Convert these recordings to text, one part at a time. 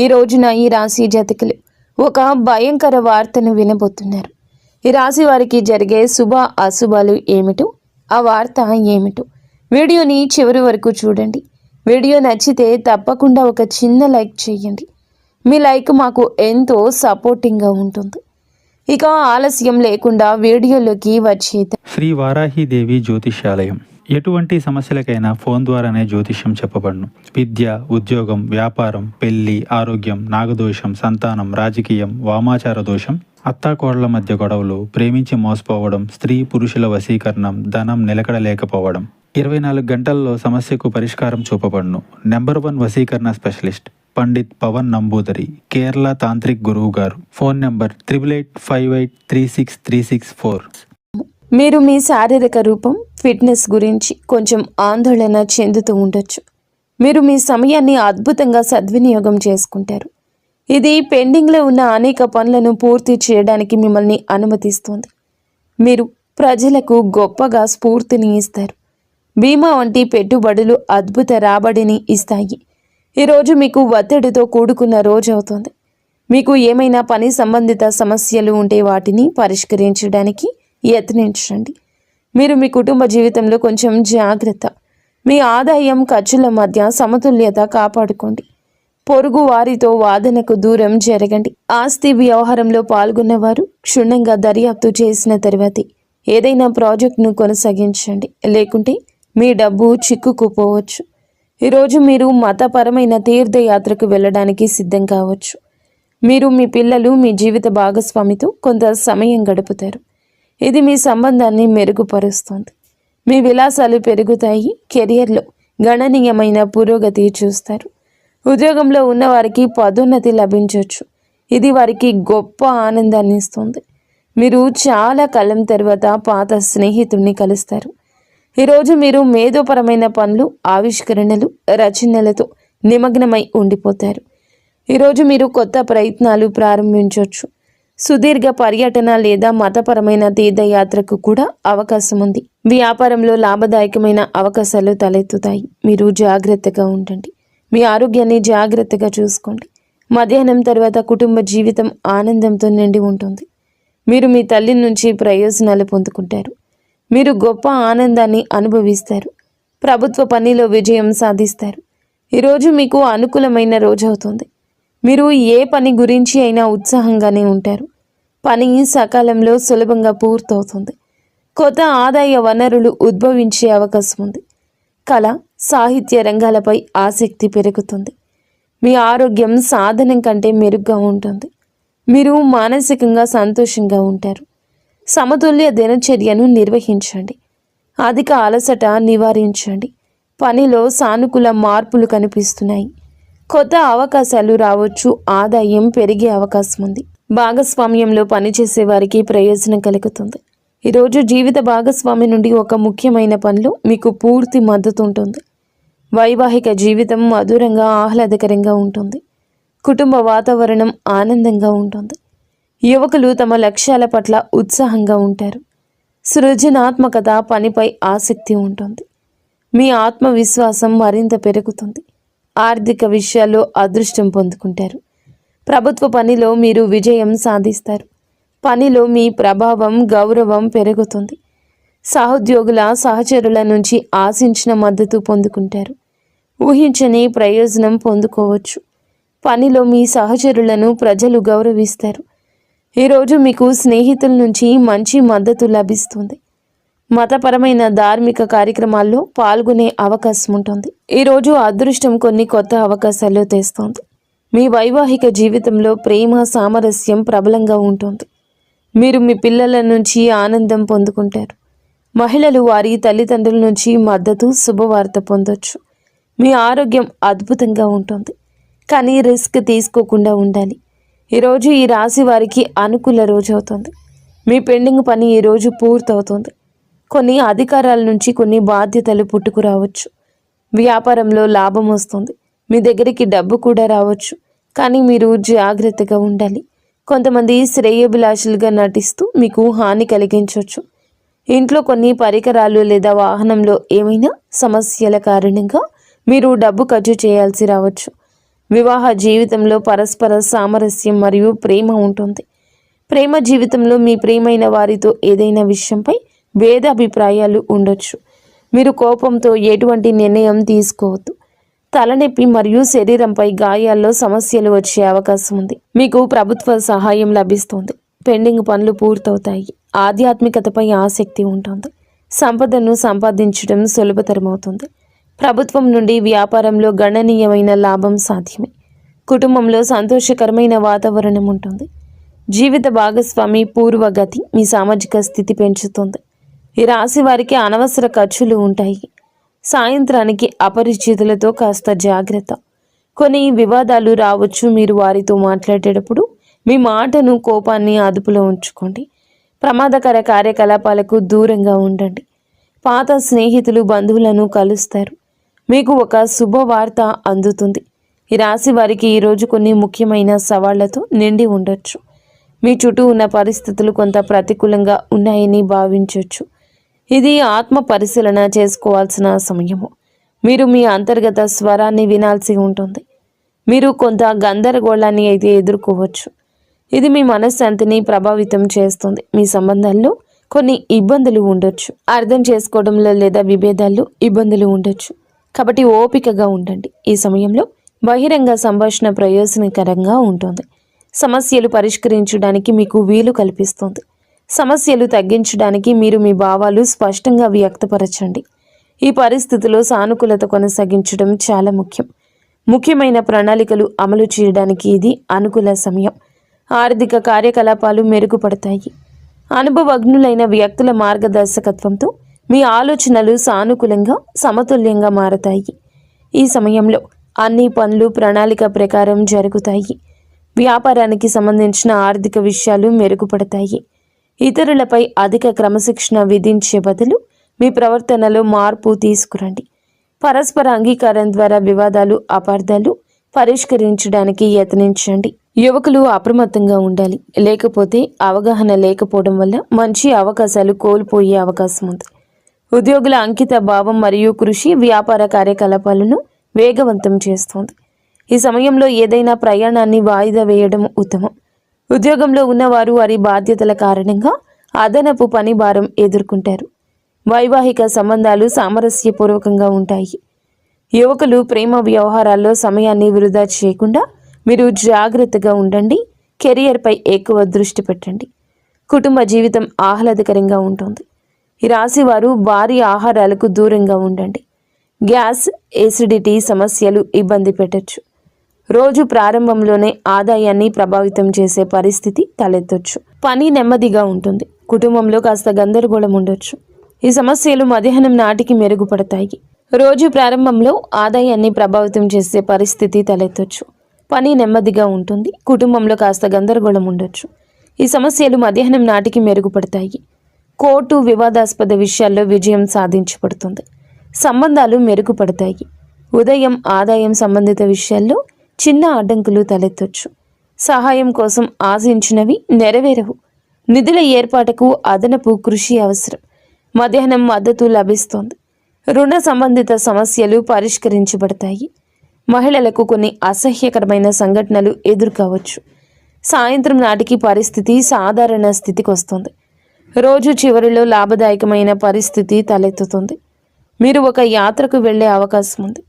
ఈ రోజున ఈ రాశి జాతకులు ఒక భయంకర వార్తను వినబోతున్నారు. ఈ రాశి వారికి జరిగే శుభ అశుభాలు ఏమిటో, ఆ వార్త ఏమిటో వీడియోని చివరి వరకు చూడండి. వీడియో నచ్చితే తప్పకుండా ఒక చిన్న లైక్ చేయండి. మీ లైక్ మాకు ఎంతో సపోర్టింగ్గా ఉంటుంది. ఇక ఆలస్యం లేకుండా వీడియోలోకి వచ్చేద్దాం. శ్రీ వారాహిదేవి జ్యోతిష్యాలయం. ఎటువంటి సమస్యలకైనా ఫోన్ ద్వారానే జ్యోతిష్యం చెప్పబడును. విద్య, ఉద్యోగం, వ్యాపారం, పెళ్లి, ఆరోగ్యం, నాగదోషం, సంతానం, రాజకీయం, వామాచార దోషం, అత్తాకోడళ్ల మధ్య గొడవలు, ప్రేమించి మోసపోవడం, స్త్రీ పురుషుల వశీకరణం, ధనం నిలకడలేకపోవడం, 24 గంటల్లో సమస్యకు పరిష్కారం చూపబడును. నెంబర్ 1 వశీకరణ స్పెషలిస్ట్ పండిత్ పవన్ నంబూదరి, కేరళ తాంత్రిక్ గురువు గారు. Phone number 8858363634. మీరు మీ శారీరక రూపం, ఫిట్నెస్ గురించి కొంచెం ఆందోళన చెందుతూ ఉండొచ్చు. మీరు మీ సమయాన్ని అద్భుతంగా సద్వినియోగం చేసుకుంటారు. ఇది పెండింగ్లో ఉన్న అనేక పనులను పూర్తి చేయడానికి మిమ్మల్ని అనుమతిస్తుంది. మీరు ప్రజలకు గొప్పగా స్ఫూర్తిని ఇస్తారు. బీమా వంటి పెట్టుబడులు అద్భుత రాబడిని ఇస్తాయి. ఈరోజు మీకు ఒత్తిడితో కూడుకున్న రోజు అవుతుంది. మీకు ఏమైనా పని సంబంధిత సమస్యలు ఉంటే వాటిని పరిష్కరించడానికి యత్నించండి. మీరు మీ కుటుంబ జీవితంలో కొంచెం జాగ్రత్త. మీ ఆదాయం ఖర్చుల మధ్య సమతుల్యత కాపాడుకోండి. పొరుగు వారితో వాదనకు దూరం జరగండి. ఆస్తి వ్యవహారంలో పాల్గొన్నవారు క్షుణ్ణంగా దర్యాప్తు చేసిన తర్వాతే ఏదైనా ప్రాజెక్టును కొనసాగించండి, లేకుంటే మీ డబ్బు చిక్కుకుపోవచ్చు. ఈరోజు మీరు మతపరమైన తీర్థయాత్రకు వెళ్ళడానికి సిద్ధం కావచ్చు. మీరు మీ పిల్లలు, మీ జీవిత భాగస్వామితో కొంత సమయం గడుపుతారు. ఇది మీ సంబంధాన్ని మెరుగుపరుస్తుంది. మీ విలాసాలు పెరుగుతాయి. కెరియర్లో గణనీయమైన పురోగతి చూస్తారు. ఉద్యోగంలో ఉన్నవారికి పదోన్నతి లభించవచ్చు. ఇది వారికి గొప్ప ఆనందాన్ని ఇస్తుంది. మీరు చాలా కాలం తర్వాత పాత స్నేహితుడిని కలుస్తారు. ఈరోజు మీరు మేధోపరమైన పనులు, ఆవిష్కరణలు, రచనలతో నిమగ్నమై ఉండిపోతారు. ఈరోజు మీరు కొత్త ప్రయత్నాలు ప్రారంభించవచ్చు. సుదీర్ఘ పర్యటన లేదా మతపరమైన తీర్థయాత్రకు కూడా అవకాశం ఉంది. వ్యాపారంలో లాభదాయకమైన అవకాశాలు తలెత్తుతాయి. మీరు జాగ్రత్తగా ఉండండి. మీ ఆరోగ్యాన్ని జాగ్రత్తగా చూసుకోండి. మధ్యాహ్నం తర్వాత కుటుంబ జీవితం ఆనందంతో నిండి ఉంటుంది. మీరు మీ తల్లి నుంచి ప్రయోజనాలు పొందుకుంటారు. మీరు గొప్ప ఆనందాన్ని అనుభవిస్తారు. ప్రభుత్వ పనిలో విజయం సాధిస్తారు. ఈరోజు మీకు అనుకూలమైన రోజు అవుతుంది. మీరు ఏ పని గురించి అయినా ఉత్సాహంగానే ఉంటారు. పని సకాలంలో సులభంగా పూర్తవుతుంది. కొత్త ఆదాయ వనరులు ఉద్భవించే అవకాశం ఉంది. కళ, సాహిత్య రంగాలపై ఆసక్తి పెరుగుతుంది. మీ ఆరోగ్యం సాధనం కంటే మెరుగ్గా ఉంటుంది. మీరు మానసికంగా సంతోషంగా ఉంటారు. సమతుల్య దినచర్యను నిర్వహించండి. అధిక అలసట నివారించండి. పనిలో సానుకూల మార్పులు కనిపిస్తున్నాయి. కొత్త అవకాశాలు రావచ్చు. ఆదాయం పెరిగే అవకాశం ఉంది. భాగస్వామ్యంలో పనిచేసే వారికి ప్రయోజనం కలుగుతుంది. ఈరోజు జీవిత భాగస్వామి నుండి ఒక ముఖ్యమైన పనిలో మీకు పూర్తి మద్దతు ఉంటుంది. వైవాహిక జీవితం మధురంగా, ఆహ్లాదకరంగా ఉంటుంది. కుటుంబ వాతావరణం ఆనందంగా ఉంటుంది. యువకులు తమ లక్ష్యాల పట్ల ఉత్సాహంగా ఉంటారు. సృజనాత్మకత, పనిపై ఆసక్తి ఉంటుంది. మీ ఆత్మవిశ్వాసం మరింత పెరుగుతుంది. ఆర్థిక విషయాల్లో అదృష్టం పొందుకుంటారు. ప్రభుత్వ పనిలో మీరు విజయం సాధిస్తారు. పనిలో మీ ప్రభావం, గౌరవం పెరుగుతుంది. సహోద్యోగుల, సహచరుల నుంచి ఆశించిన మద్దతు పొందుకుంటారు. ఊహించని ప్రయోజనం పొందుకోవచ్చు. పనిలో మీ సహచరులను ప్రజలు గౌరవిస్తారు. ఈరోజు మీకు స్నేహితుల నుంచి మంచి మద్దతు లభిస్తుంది. మతపరమైన ధార్మిక కార్యక్రమాల్లో పాల్గొనే అవకాశం ఉంటుంది. ఈరోజు అదృష్టం కొన్ని కొత్త అవకాశాలు తెస్తుంది. మీ వైవాహిక జీవితంలో ప్రేమ, సామరస్యం ప్రబలంగా ఉంటుంది. మీరు మీ పిల్లల నుంచి ఆనందం పొందుకుంటారు. మహిళలు వారి తల్లిదండ్రుల నుంచి మద్దతు, శుభవార్త పొందొచ్చు. మీ ఆరోగ్యం అద్భుతంగా ఉంటుంది, కానీ రిస్క్ తీసుకోకుండా ఉండాలి. ఈరోజు ఈ రాశి వారికి అనుకూల రోజు అవుతుంది. మీ పెండింగ్ పని ఈరోజు పూర్తవుతుంది. కొన్ని అధికారాల నుంచి కొన్ని బాధ్యతలు పుట్టుకురావచ్చు. వ్యాపారంలో లాభం వస్తుంది. మీ దగ్గరికి డబ్బు కూడా రావచ్చు, కానీ మీరు జాగ్రత్తగా ఉండాలి. కొంతమంది శ్రేయోభిలాషులుగా నటిస్తూ మీకు హాని కలిగించవచ్చు. ఇంట్లో కొన్ని పరికరాలు లేదా వాహనంలో ఏమైనా సమస్యల కారణంగా మీరు డబ్బు ఖర్చు చేయాల్సి రావచ్చు. వివాహ జీవితంలో పరస్పర సామరస్యం మరియు ప్రేమ ఉంటుంది. ప్రేమ జీవితంలో మీ ప్రియమైన వారితో ఏదైనా విషయంపై భేదాభిప్రాయాలు ఉండొచ్చు. మీరు కోపంతో ఎటువంటి నిర్ణయం తీసుకోవద్దు. తలనొప్పి మరియు శరీరంపై గాయాల్లో సమస్యలు వచ్చే అవకాశం ఉంది. మీకు ప్రభుత్వ సహాయం లభిస్తుంది. పెండింగ్ పనులు పూర్తవుతాయి. ఆధ్యాత్మికతపై ఆసక్తి ఉంటుంది. సంపదను సంపాదించడం సులభతరమవుతుంది. ప్రభుత్వం నుండి వ్యాపారంలో గణనీయమైన లాభం సాధ్యమే. కుటుంబంలో సంతోషకరమైన వాతావరణం ఉంటుంది. జీవిత భాగస్వామి పూర్వగతి మీ సామాజిక స్థితి పెంచుతుంది. ఈ రాశి వారికి అనవసర ఖర్చులు ఉంటాయి. సాయంత్రానికి అపరిచితులతో కాస్త జాగ్రత్త. కొన్ని వివాదాలు రావచ్చు. మీరు వారితో మాట్లాడేటప్పుడు మీ మాటను, కోపాన్ని అదుపులో ఉంచుకోండి. ప్రమాదకర కార్యకలాపాలకు దూరంగా ఉండండి. పాత స్నేహితులు, బంధువులను కలుస్తారు. మీకు ఒక శుభవార్త అందుతుంది. ఈ రాశి వారికి ఈరోజు కొన్ని ముఖ్యమైన సవాళ్లతో నిండి ఉండొచ్చు. మీ చుట్టూ ఉన్న పరిస్థితులు కొంత ప్రతికూలంగా ఉన్నాయని భావించవచ్చు. ఇది ఆత్మ పరిశీలన చేసుకోవాల్సిన సమయము. మీరు మీ అంతర్గత స్వరాన్ని వినాల్సి ఉంటుంది. మీరు కొంత గందరగోళాన్ని అయితే ఎదుర్కోవచ్చు. ఇది మీ మనశ్శాంతిని ప్రభావితం చేస్తుంది. మీ సంబంధాల్లో కొన్ని ఇబ్బందులు ఉండొచ్చు. అర్థం చేసుకోవడంలో లేదా విభేదాల్లో ఇబ్బందులు ఉండొచ్చు. కాబట్టి ఓపికగా ఉండండి. ఈ సమయంలో బహిరంగ సంభాషణ ప్రయోజనకరంగా ఉంటుంది. సమస్యలు పరిష్కరించడానికి మీకు వీలు కల్పిస్తుంది. సమస్యలు తగ్గించడానికి మీరు మీ భావాలు స్పష్టంగా వ్యక్తపరచండి. ఈ పరిస్థితిలో సానుకూలత కొనసాగించడం చాలా ముఖ్యం. ముఖ్యమైన ప్రణాళికలు అమలు చేయడానికి ఇది అనుకూల సమయం. ఆర్థిక కార్యకలాపాలు మెరుగుపడతాయి. అనుభవజ్ఞులైన వ్యక్తుల మార్గదర్శకత్వంతో మీ ఆలోచనలు సానుకూలంగా, సమతుల్యంగా మారతాయి. ఈ సమయంలో అన్ని పనులు ప్రణాళిక ప్రకారం జరుగుతాయి. వ్యాపారానికి సంబంధించిన ఆర్థిక విషయాలు మెరుగుపడతాయి. ఇతరులపై అధిక క్రమశిక్షణ విధించే బదులు మీ ప్రవర్తనలో మార్పు తీసుకురండి. పరస్పర అంగీకారం ద్వారా వివాదాలు, అపార్థాలు పరిష్కరించడానికి యత్నించండి. యువకులు అప్రమత్తంగా ఉండాలి. లేకపోతే అవగాహన లేకపోవడం వల్ల మంచి అవకాశాలు కోల్పోయే అవకాశం ఉంది. ఉద్యోగుల అంకిత భావం మరియు కృషి వ్యాపార కార్యకలాపాలను వేగవంతం చేస్తుంది. ఈ సమయంలో ఏదైనా ప్రయాణాన్ని వాయిదా వేయడం ఉత్తమం. ఉద్యోగంలో ఉన్నవారు వారి బాధ్యతల కారణంగా అదనపు పని భారం ఎదుర్కొంటారు. వైవాహిక సంబంధాలు సామరస్యపూర్వకంగా ఉంటాయి. యువకులు ప్రేమ వ్యవహారాల్లో సమయాన్ని వృధా చేయకుండా మీరు జాగ్రత్తగా ఉండండి. కెరియర్పై ఎక్కువ దృష్టి పెట్టండి. కుటుంబ జీవితం ఆహ్లాదకరంగా ఉంటుంది. ఈ రాశి వారు భారీ ఆహారాలకు దూరంగా ఉండండి. గ్యాస్, ఎసిడిటీ సమస్యలు ఇబ్బంది పెట్టచ్చు. రోజు ప్రారంభంలోనే ఆదాయాన్ని ప్రభావితం చేసే పరిస్థితి తలెత్తొచ్చు. పని నెమ్మదిగా ఉంటుంది. కుటుంబంలో కాస్త గందరగోళం ఉండొచ్చు. ఈ సమస్యలు మధ్యాహ్నం నాటికి మెరుగుపడతాయి. రోజు ప్రారంభంలో ఆదాయాన్ని ప్రభావితం చేసే పరిస్థితి తలెత్తొచ్చు. పని నెమ్మదిగా ఉంటుంది. కుటుంబంలో కాస్త గందరగోళం ఉండొచ్చు. ఈ సమస్యలు మధ్యాహ్నం నాటికి మెరుగుపడతాయి. కోర్టు, వివాదాస్పద విషయాల్లో విజయం సాధించబడుతుంది. సంబంధాలు మెరుగుపడతాయి. ఉదయం ఆదాయం సంబంధిత విషయాల్లో చిన్న అడ్డంకులు తలెత్తొచ్చు. సహాయం కోసం ఆశించినవి నెరవేరవు. నిధుల ఏర్పాటుకు అదనపు కృషి అవసరం. మధ్యాహ్నం మద్దతు లభిస్తోంది. రుణ సంబంధిత సమస్యలు పరిష్కరించబడతాయి. మహిళలకు కొన్ని అసహ్యకరమైన సంఘటనలు ఎదుర్కోవచ్చు. సాయంత్రం నాటికి పరిస్థితి సాధారణ స్థితికి వస్తుంది. రోజు చివరిలో లాభదాయకమైన పరిస్థితి తలెత్తుతుంది. మీరు ఒక యాత్రకు వెళ్ళే అవకాశం ఉంది.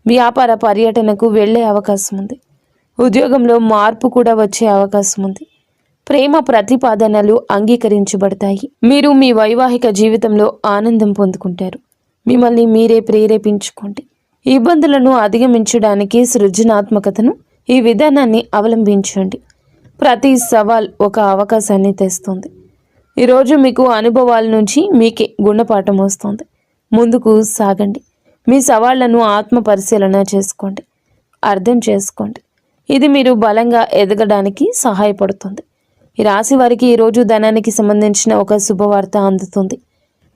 వ్యాపార పర్యటనకు వెళ్ళే అవకాశం ఉంది. ఉద్యోగంలో మార్పు కూడా వచ్చే అవకాశం ఉంది. ప్రేమ ప్రతిపాదనలు అంగీకరించబడతాయి. మీరు మీ వైవాహిక జీవితంలో ఆనందం పొందుకుంటారు. మిమ్మల్ని మీరే ప్రేరేపించుకోండి. ఇబ్బందులను అధిగమించడానికి సృజనాత్మకతను, ఈ విధానాన్ని అవలంబించండి. ప్రతి సవాల్ ఒక అవకాశాన్ని తెస్తుంది. ఈరోజు మీకు అనుభవాల నుంచి మీకే గుణపాఠం వస్తుంది. ముందుకు సాగండి. మీ సవాళ్లను ఆత్మ పరిశీలన చేసుకోండి. అర్థం చేసుకోండి. ఇది మీరు బలంగా ఎదగడానికి సహాయపడుతుంది. ఈ రాశి వారికి ఈరోజు ధనానికి సంబంధించిన ఒక శుభవార్త అందుతుంది.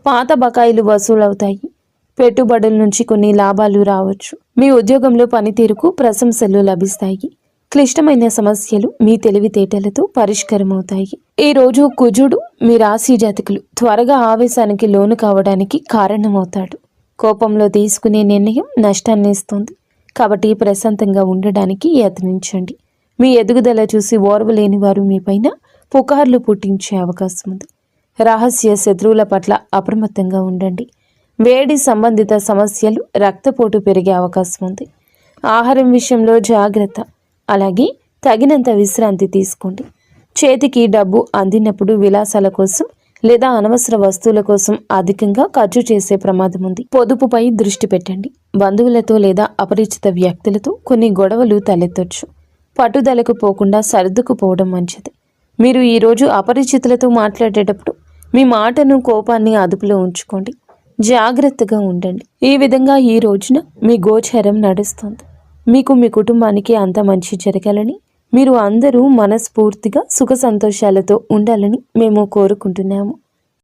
పాత బకాయిలు వసూలవుతాయి. పెట్టుబడుల నుంచి కొన్ని లాభాలు రావచ్చు. మీ ఉద్యోగంలో పనితీరుకు ప్రశంసలు లభిస్తాయి. క్లిష్టమైన సమస్యలు మీ తెలివితేటలతో పరిష్కారమవుతాయి. ఈ రోజు కుజుడు మీ రాశి జాతకులు త్వరగా ఆవేశానికి లోను కావడానికి కారణమవుతాడు. కోపంలో తీసుకునే నిర్ణయం నష్టాన్ని ఇస్తుంది. కాబట్టి ప్రశాంతంగా ఉండడానికి యత్నించండి. మీ ఎదుగుదల చూసి ఓర్వలేని వారు మీపైన పుకార్లు పుట్టించే అవకాశం ఉంది. రహస్య శత్రువుల పట్ల అప్రమత్తంగా ఉండండి. వేడి సంబంధిత సమస్యలు, రక్తపోటు పెరిగే అవకాశం ఉంది. ఆహారం విషయంలో జాగ్రత్త. అలాగే తగినంత విశ్రాంతి తీసుకోండి. చేతికి డబ్బు అందినప్పుడు విలాసాల కోసం లేదా అనవసర వస్తువుల కోసం అధికంగా ఖర్చు చేసే ప్రమాదం ఉంది. పొదుపుపై దృష్టి పెట్టండి. బంధువులతో లేదా అపరిచిత వ్యక్తులతో కొన్ని గొడవలు తలెత్తొచ్చు. పట్టుదలకు పోకుండా సర్దుకుపోవడం మంచిది. మీరు ఈరోజు అపరిచితులతో మాట్లాడేటప్పుడు మీ మాటను, కోపాన్ని అదుపులో ఉంచుకోండి. జాగ్రత్తగా ఉండండి. ఈ విధంగా ఈ రోజున మీ గోచారం నడుస్తుంది. మీకు, మీ కుటుంబానికి అంత మంచి జరగాలని, మీరు అందరూ మనస్ఫూర్తిగా సుఖ సంతోషాలతో ఉండాలని మేము కోరుకుంటున్నాము.